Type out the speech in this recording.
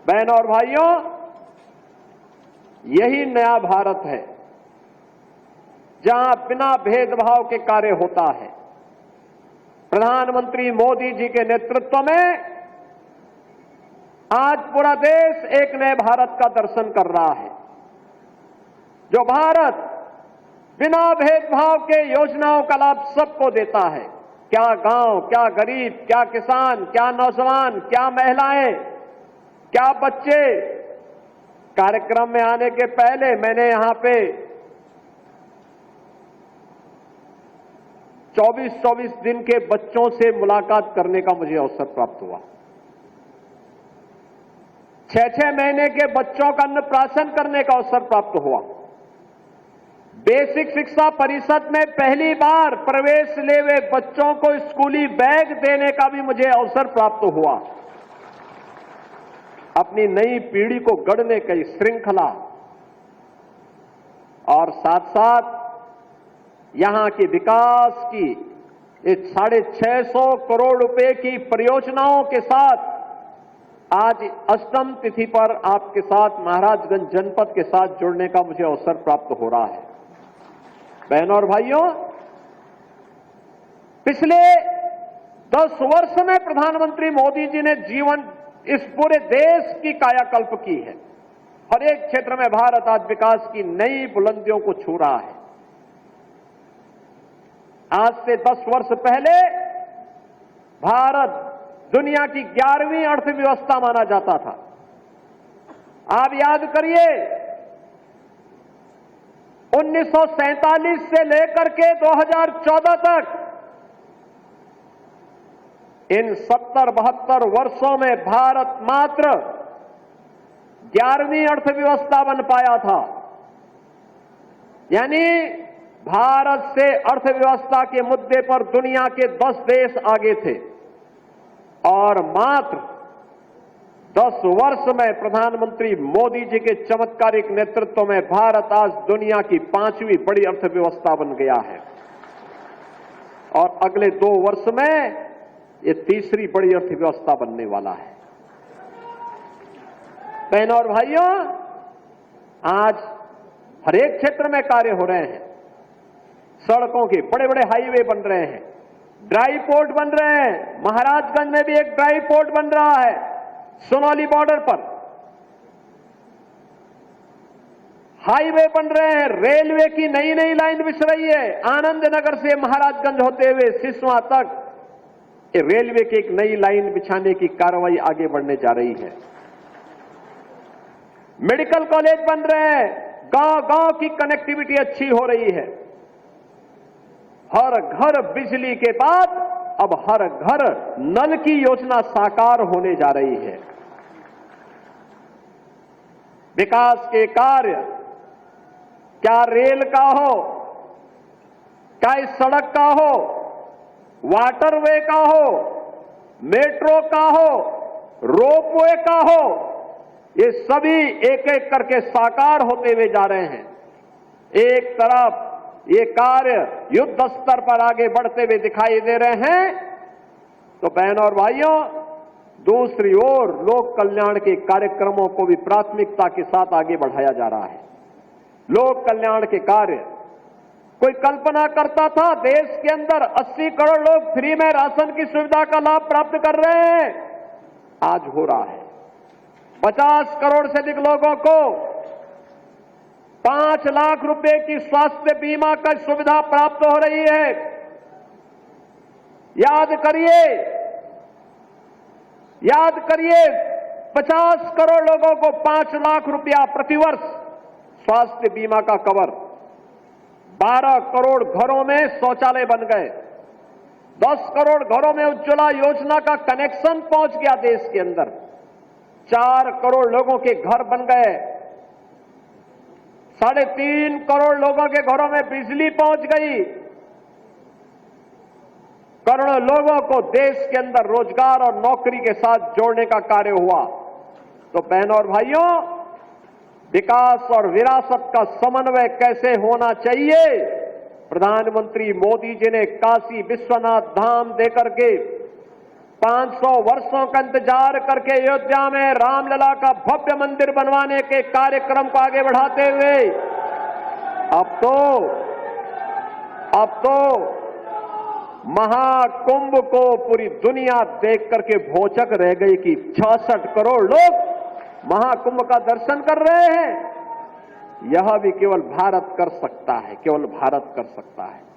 बहनों और भाइयों, यही नया भारत है जहां बिना भेदभाव के कार्य होता है। प्रधानमंत्री मोदी जी के नेतृत्व में आज पूरा देश एक नए भारत का दर्शन कर रहा है, जो भारत बिना भेदभाव के योजनाओं का लाभ सबको देता है। क्या गांव, क्या गरीब, क्या किसान, क्या नौजवान, क्या महिलाएं, क्या बच्चे। कार्यक्रम में आने के पहले मैंने यहां पे 24-24 दिन के बच्चों से मुलाकात करने का मुझे अवसर प्राप्त हुआ। 6-6 महीने के बच्चों का अन्नप्राशन करने का अवसर प्राप्त हुआ। बेसिक शिक्षा परिषद में पहली बार प्रवेश ले हुए बच्चों को स्कूली बैग देने का भी मुझे अवसर प्राप्त हुआ। अपनी नई पीढ़ी को गढ़ने की श्रृंखला और साथ साथ यहां के विकास की इस 650 करोड़ रुपए की परियोजनाओं के साथ आज अष्टम तिथि पर आपके साथ महाराजगंज जनपद के साथ जुड़ने का मुझे अवसर प्राप्त हो रहा है। बहनों और भाइयों, पिछले 10 वर्ष में प्रधानमंत्री मोदी जी ने इस पूरे देश की कायाकल्प की है। हर एक क्षेत्र में भारत आज विकास की नई बुलंदियों को छू रहा है। आज से 10 वर्ष पहले भारत दुनिया की 11वीं अर्थव्यवस्था माना जाता था। आप याद करिए, 1947 से लेकर के 2014 तक इन 70-72 वर्षों में भारत मात्र 11वीं अर्थव्यवस्था बन पाया था। यानी भारत से अर्थव्यवस्था के मुद्दे पर दुनिया के 10 देश आगे थे और मात्र 10 वर्ष में प्रधानमंत्री मोदी जी के चमत्कारिक नेतृत्व में भारत आज दुनिया की 5वीं बड़ी अर्थव्यवस्था बन गया है और अगले 2 वर्ष में ये 3री बड़ी अर्थव्यवस्था बनने वाला है। बहनों और भाइयों, आज हर एक क्षेत्र में कार्य हो रहे हैं। सड़कों के बड़े बड़े हाईवे बन रहे हैं, ड्राई पोर्ट बन रहे हैं। महाराजगंज में भी एक ड्राई पोर्ट बन रहा है सोनौली बॉर्डर पर। हाईवे बन रहे हैं, रेलवे की नई नई लाइन बिछ रही है। आनंद नगर से महाराजगंज होते हुए सिसवा तक रेलवे की एक नई लाइन बिछाने की कार्रवाई आगे बढ़ने जा रही है। मेडिकल कॉलेज बन रहे हैं, गांव गांव की कनेक्टिविटी अच्छी हो रही है। हर घर बिजली के बाद अब हर घर नल की योजना साकार होने जा रही है। विकास के कार्य, क्या रेल का हो, क्या इस सड़क का हो, वाटरवे का हो, मेट्रो का हो, रोपवे का हो, ये सभी एक एक करके साकार होते हुए जा रहे हैं। एक तरफ ये कार्य युद्ध स्तर पर आगे बढ़ते हुए दिखाई दे रहे हैं, तो बहनों और भाइयों, दूसरी ओर लोक कल्याण के कार्यक्रमों को भी प्राथमिकता के साथ आगे बढ़ाया जा रहा है। लोक कल्याण के कार्य, कोई कल्पना करता था देश के अंदर 80 करोड़ लोग फ्री में राशन की सुविधा का लाभ प्राप्त कर रहे हैं? आज हो रहा है। 50 करोड़ से अधिक लोगों को 5 लाख रुपए की स्वास्थ्य बीमा का सुविधा प्राप्त हो रही है। याद करिए 50 करोड़ लोगों को 5 लाख रुपया प्रतिवर्ष स्वास्थ्य बीमा का कवर। 12 करोड़ घरों में शौचालय बन गए। 10 करोड़ घरों में उज्ज्वला योजना का कनेक्शन पहुंच गया देश के अंदर। 4 करोड़ लोगों के घर बन गए। 3.5 करोड़ लोगों के घरों में बिजली पहुंच गई। करोड़ों लोगों को देश के अंदर रोजगार और नौकरी के साथ जोड़ने का कार्य हुआ। तो बहनों और भाइयों, विकास और विरासत का समन्वय कैसे होना चाहिए, प्रधानमंत्री मोदी जी ने काशी विश्वनाथ धाम देकर के 500 वर्षों का इंतजार करके अयोध्या में रामलला का भव्य मंदिर बनवाने के कार्यक्रम को आगे बढ़ाते हुए अब तो महाकुंभ को पूरी दुनिया देख करके भौचक रह गई कि 66 करोड़ लोग महाकुंभ का दर्शन कर रहे हैं। यह भी केवल भारत कर सकता है, केवल भारत कर सकता है।